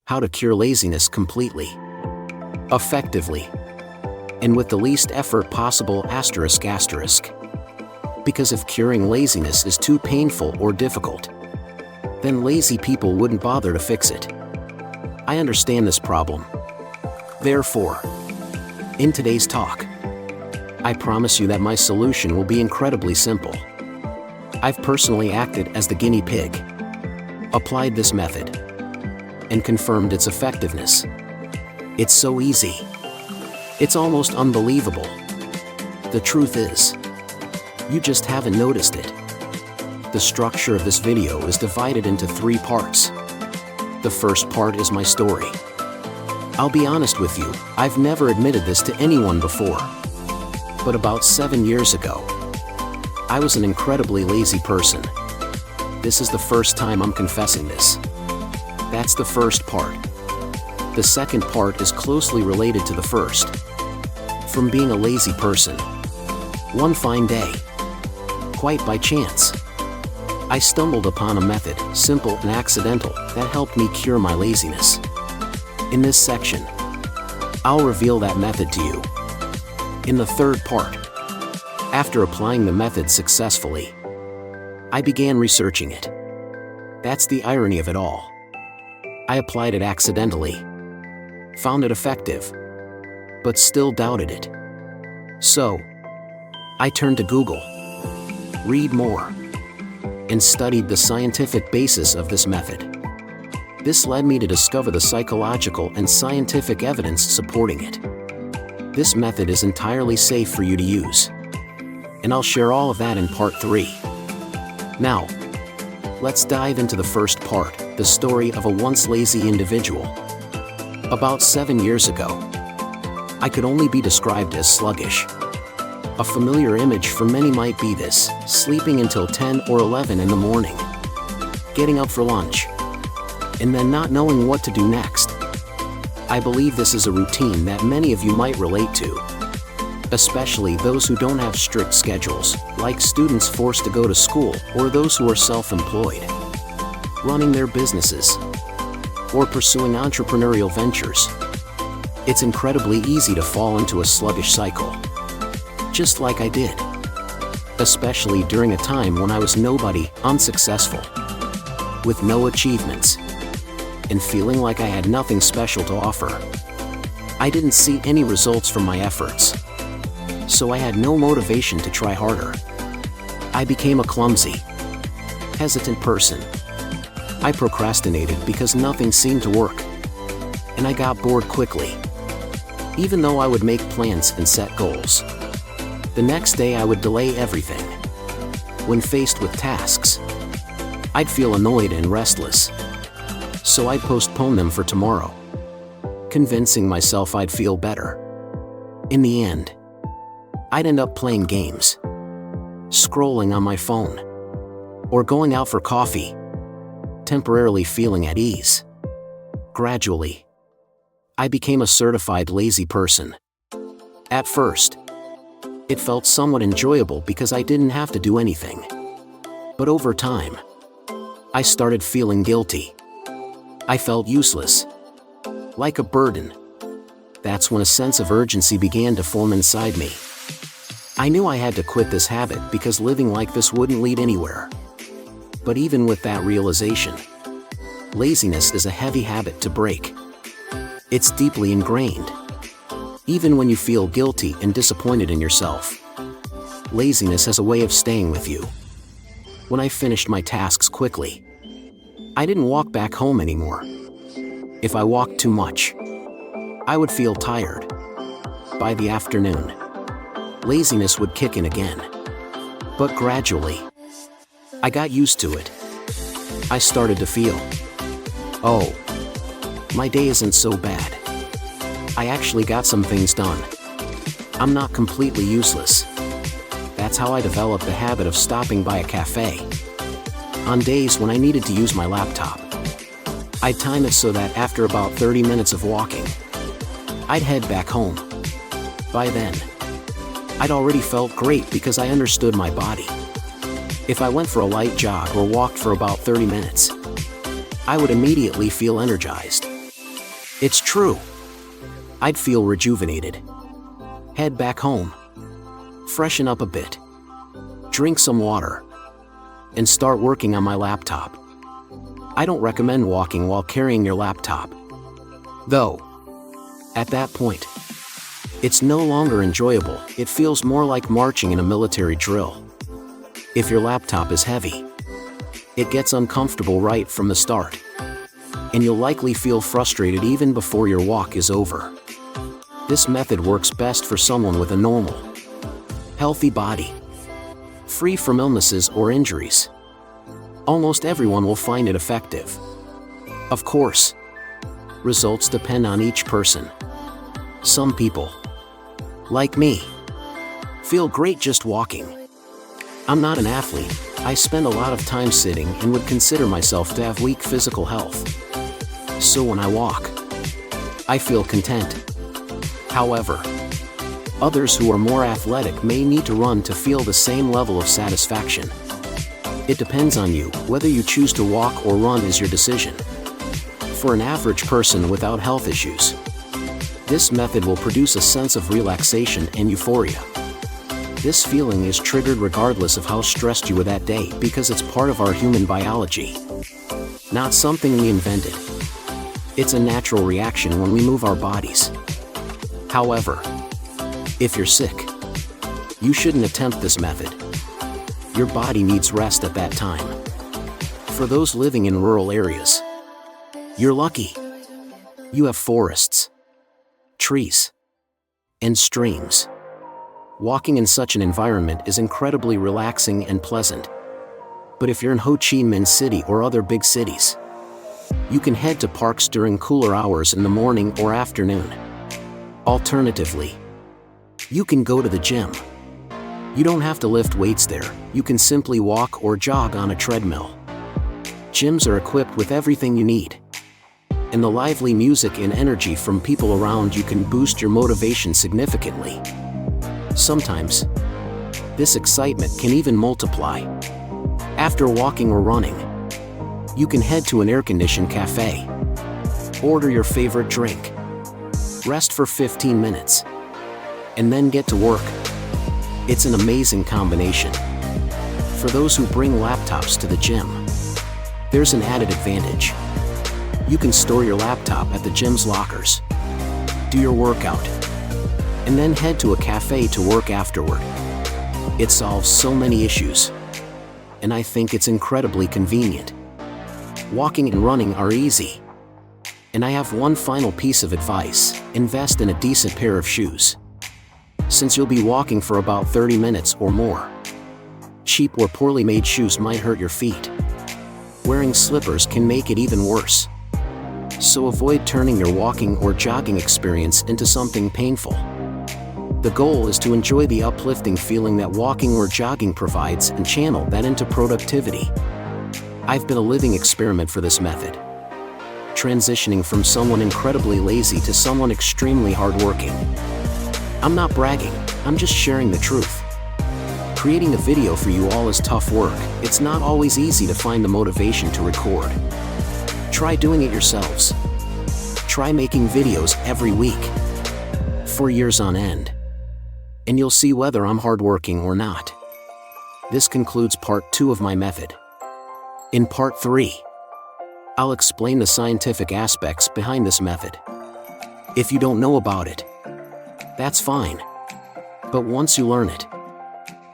How to cure laziness completely, effectively, and with the least effort possible. Because if curing laziness is too painful or difficult, then lazy people wouldn't bother to fix it. I understand this problem. Therefore, in today's talk, I promise you that my solution will be incredibly simple. I've personally acted as the guinea pig, applied this method, and confirmed its effectiveness. It's so easy. It's almost unbelievable. The truth is, you just haven't noticed it. The structure of this video is divided into 3 parts. The first part is my story. I'll be honest with you, I've never admitted this to anyone before. But about 7 years ago, I was an incredibly lazy person. This is the first time I'm confessing this. That's the first part. The second part is closely related to the first. From being a lazy person, one fine day, quite by chance, I stumbled upon a method, simple and accidental, that helped me cure my laziness. In this section, I'll reveal that method to you. In the third part, after applying the method successfully, I began researching it. That's the irony of it all. I applied it accidentally, found it effective, but still doubted it. So, I turned to Google, read more, and studied the scientific basis of this method. This led me to discover the psychological and scientific evidence supporting it. This method is entirely safe for you to use, and I'll share all of that in part 3. Now, let's dive into the first part, the story of a once lazy individual. About 7 years ago, I could only be described as sluggish. A familiar image for many might be this: sleeping until 10 or 11 in the morning, getting up for lunch, and then not knowing what to do next. I believe this is a routine that many of you might relate to, especially those who don't have strict schedules, like students forced to go to school, or those who are self-employed, running their businesses, or pursuing entrepreneurial ventures. It's incredibly easy to fall into a sluggish cycle, just like I did, especially during a time when I was nobody, unsuccessful, with no achievements, and feeling like I had nothing special to offer. I didn't see any results from my efforts, so I had no motivation to try harder. I became a clumsy, hesitant person. I procrastinated because nothing seemed to work, and I got bored quickly, even though I would make plans and set goals. The next day I would delay everything. When faced with tasks, I'd feel annoyed and restless, so I'd postpone them for tomorrow, convincing myself I'd feel better. In the end, I'd end up playing games, scrolling on my phone, or going out for coffee, temporarily feeling at ease. Gradually, I became a certified lazy person. At first, it felt somewhat enjoyable because I didn't have to do anything. But over time, I started feeling guilty. I felt useless, like a burden. That's when a sense of urgency began to form inside me. I knew I had to quit this habit because living like this wouldn't lead anywhere. But even with that realization, laziness is a heavy habit to break. It's deeply ingrained. Even when you feel guilty and disappointed in yourself, laziness has a way of staying with you. When I finished my tasks quickly, I didn't walk back home anymore. If I walked too much, I would feel tired. By the afternoon, laziness would kick in again. But gradually, I got used to it. I started to feel, oh, my day isn't so bad. I actually got some things done. I'm not completely useless. That's how I developed the habit of stopping by a cafe. On days when I needed to use my laptop, I'd time it so that after about 30 minutes of walking, I'd head back home. By then, I'd already felt great because I understood my body. If I went for a light jog or walked for about 30 minutes, I would immediately feel energized. It's true. I'd feel rejuvenated. Head back home. Freshen up a bit. Drink some water. And start working on my laptop. I don't recommend walking while carrying your laptop. Though, at that point, it's no longer enjoyable. It feels more like marching in a military drill. If your laptop is heavy, it gets uncomfortable right from the start. And you'll likely feel frustrated even before your walk is over. This method works best for someone with a normal, healthy body, free from illnesses or injuries. Almost everyone will find it effective. Of course, results depend on each person. Some people, like me, feel great just walking. I'm not an athlete. I spend a lot of time sitting and would consider myself to have weak physical health. So when I walk, I feel content. However, others who are more athletic may need to run to feel the same level of satisfaction. It depends on you. Whether you choose to walk or run is your decision. For an average person without health issues, this method will produce a sense of relaxation and euphoria. This feeling is triggered regardless of how stressed you were that day because it's part of our human biology. Not something we invented. It's a natural reaction when we move our bodies. However, if you're sick, you shouldn't attempt this method. Your body needs rest at that time. For those living in rural areas, you're lucky. You have forests, trees, and streams. Walking in such an environment is incredibly relaxing and pleasant. But if you're in Ho Chi Minh City or other big cities, you can head to parks during cooler hours in the morning or afternoon. Alternatively, you can go to the gym. You don't have to lift weights there. You can simply walk or jog on a treadmill. Gyms are equipped with everything you need. And the lively music and energy from people around you can boost your motivation significantly. Sometimes, this excitement can even multiply. After walking or running, you can head to an air-conditioned cafe. Order your favorite drink. Rest for 15 minutes. And then get to work. It's an amazing combination. For those who bring laptops to the gym, there's an added advantage. You can store your laptop at the gym's lockers, do your workout, and then head to a cafe to work afterward. It solves so many issues, and I think it's incredibly convenient. Walking and running are easy. And I have one final piece of advice: invest in a decent pair of shoes. Since you'll be walking for about 30 minutes or more, cheap or poorly made shoes might hurt your feet. Wearing slippers can make it even worse. So avoid turning your walking or jogging experience into something painful. The goal is to enjoy the uplifting feeling that walking or jogging provides and channel that into productivity. I've been a living experiment for this method, transitioning from someone incredibly lazy to someone extremely hardworking. I'm not bragging, I'm just sharing the truth. Creating a video for you all is tough work. It's not always easy to find the motivation to record. Try doing it yourselves. Try making videos every week, for years on end, and you'll see whether I'm hardworking or not. This concludes part 2 of my method. In part 3, I'll explain the scientific aspects behind this method. If you don't know about it, that's fine. But once you learn it,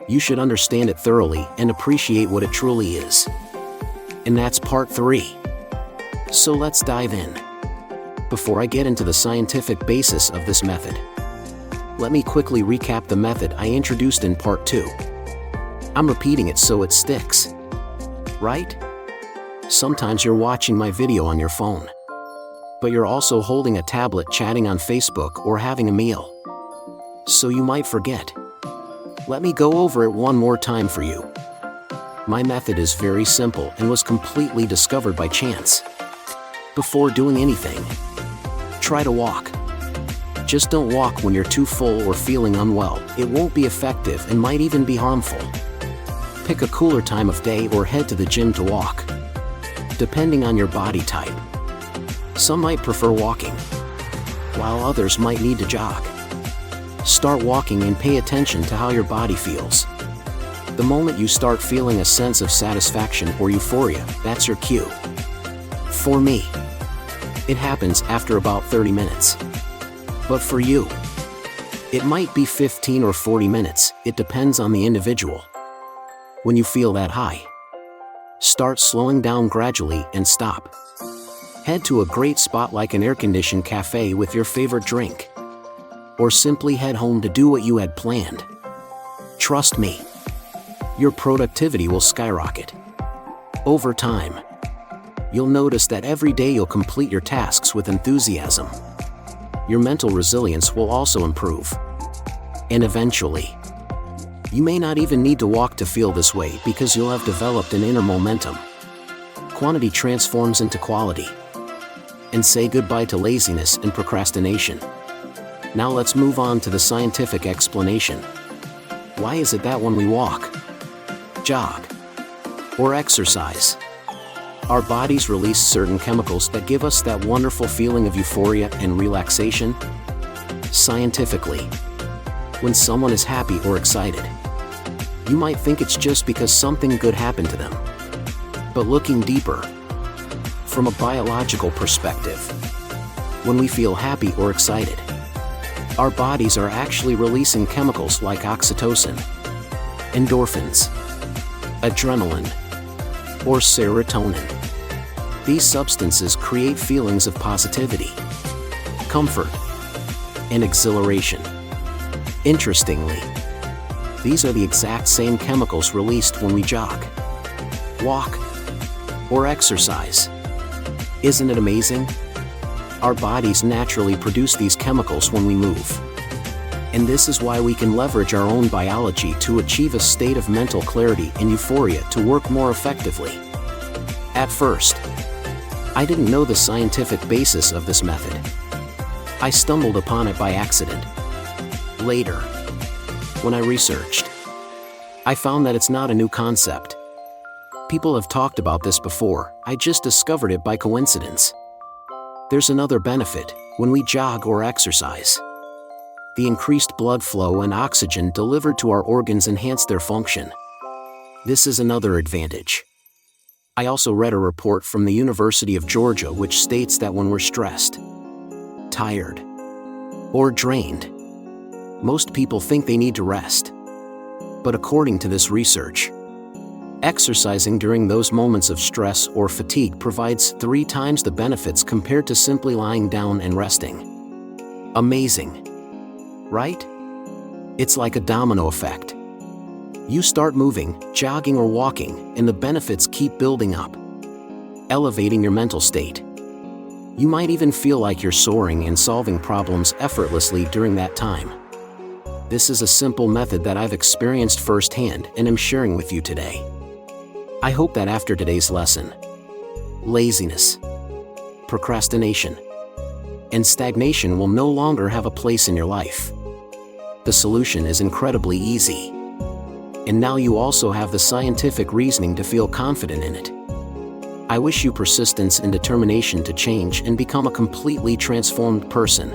you should understand it thoroughly and appreciate what it truly is. And that's part 3. So let's dive in. Before I get into the scientific basis of this method, let me quickly recap the method I introduced in part 2. I'm repeating it so it sticks, right? Sometimes you're watching my video on your phone, but you're also holding a tablet chatting on Facebook or having a meal. So you might forget. Let me go over it one more time for you. My method is very simple and was completely discovered by chance. Before doing anything, try to walk. Just don't walk when you're too full or feeling unwell. It won't be effective and might even be harmful. Pick a cooler time of day or head to the gym to walk, depending on your body type. Some might prefer walking, while others might need to jog. Start walking and pay attention to how your body feels. The moment you start feeling a sense of satisfaction or euphoria, that's your cue. For me, it happens after about 30 minutes. But for you, it might be 15 or 40 minutes, it depends on the individual. When you feel that high, start slowing down gradually and stop. Head to a great spot like an air-conditioned cafe with your favorite drink. Or simply head home to do what you had planned. Trust me, your productivity will skyrocket. Over time, you'll notice that every day you'll complete your tasks with enthusiasm. Your mental resilience will also improve. And eventually, you may not even need to walk to feel this way because you'll have developed an inner momentum. Quantity transforms into quality. And say goodbye to laziness and procrastination. Now let's move on to the scientific explanation. Why is it that when we walk, jog, or exercise, our bodies release certain chemicals that give us that wonderful feeling of euphoria and relaxation? Scientifically, when someone is happy or excited, you might think it's just because something good happened to them. But looking deeper, from a biological perspective, when we feel happy or excited, our bodies are actually releasing chemicals like oxytocin, endorphins, adrenaline, or serotonin. These substances create feelings of positivity, comfort, and exhilaration. Interestingly, these are the exact same chemicals released when we jog, walk, or exercise. Isn't it amazing? Our bodies naturally produce these chemicals when we move. And this is why we can leverage our own biology to achieve a state of mental clarity and euphoria to work more effectively. At first, I didn't know the scientific basis of this method. I stumbled upon it by accident. Later, when I researched, I found that it's not a new concept. People have talked about this before, I just discovered it by coincidence. There's another benefit when we jog or exercise. The increased blood flow and oxygen delivered to our organs enhance their function. This is another advantage. I also read a report from the University of Georgia which states that when we're stressed, tired, or drained, most people think they need to rest. But according to this research, exercising during those moments of stress or fatigue provides 3 times the benefits compared to simply lying down and resting. Amazing, right? It's like a domino effect. You start moving, jogging or walking, and the benefits keep building up, elevating your mental state. You might even feel like you're soaring and solving problems effortlessly during that time. This is a simple method that I've experienced firsthand and am sharing with you today. I hope that after today's lesson, laziness, procrastination, and stagnation will no longer have a place in your life. The solution is incredibly easy. And now you also have the scientific reasoning to feel confident in it. I wish you persistence and determination to change and become a completely transformed person.